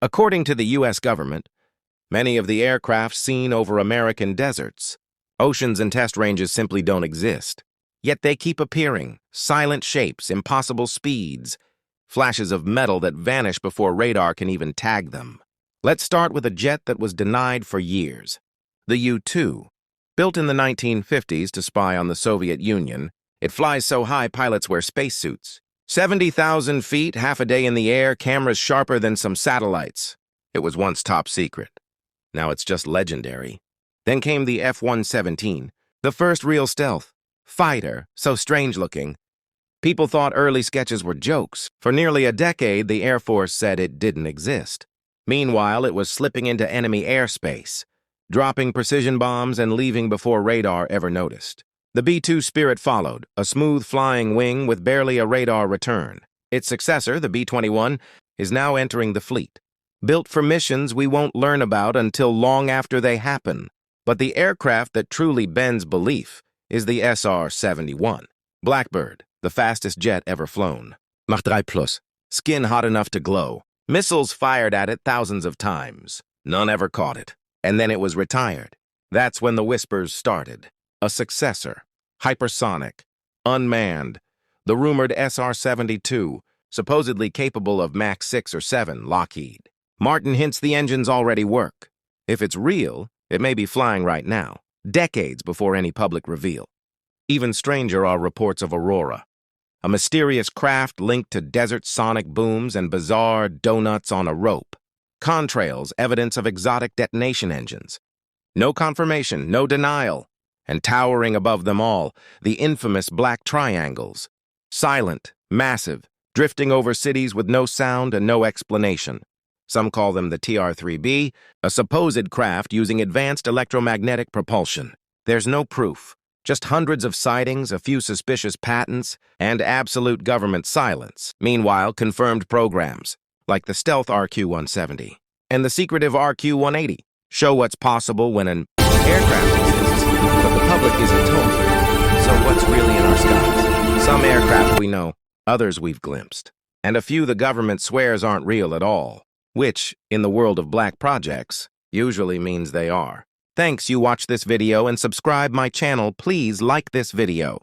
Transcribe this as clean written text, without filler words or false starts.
According to the U.S. government, many of the aircraft seen over American deserts, oceans and test ranges simply don't exist. Yet they keep appearing, silent shapes, impossible speeds, flashes of metal that vanish before radar can even tag them. Let's start with a jet that was denied for years. The U-2. Built in the 1950s to spy on the Soviet Union, it flies so high pilots wear spacesuits. 70,000 feet, half a day in the air, cameras sharper than some satellites. It was once top secret. Now it's just legendary. Then came the F-117, the first real stealth fighter, so strange-looking. People thought early sketches were jokes. For nearly a decade, the Air Force said it didn't exist. Meanwhile, it was slipping into enemy airspace, dropping precision bombs and leaving before radar ever noticed. The B-2 Spirit followed, a smooth flying wing with barely a radar return. Its successor, the B-21, is now entering the fleet. Built for missions we won't learn about until long after they happen. But the aircraft that truly bends belief is the SR-71. Blackbird, the fastest jet ever flown. Mach 3+, skin hot enough to glow. Missiles fired at it thousands of times. None ever caught it. And then it was retired. That's when the whispers started. A successor, hypersonic, unmanned, the rumored SR-72, supposedly capable of Mach 6 or 7, Lockheed. Martin hints the engines already work. If it's real, it may be flying right now, decades before any public reveal. Even stranger are reports of Aurora, a mysterious craft linked to desert sonic booms and bizarre donuts on a rope. Contrails, evidence of exotic detonation engines. No confirmation, no denial. And towering above them all, the infamous black triangles. Silent, massive, drifting over cities with no sound and no explanation. Some call them the TR-3B, a supposed craft using advanced electromagnetic propulsion. There's no proof, just hundreds of sightings, a few suspicious patents, and absolute government silence. Meanwhile, confirmed programs, like the stealth RQ-170 and the secretive RQ-180, show what's possible when an aircraft exists, but the public isn't told. So what's really in our skies? Some aircraft we know, others we've glimpsed, and a few the government swears aren't real at all, which, in the world of black projects, usually means they are. Thanks you watched this video and subscribe my channel. Please like this video.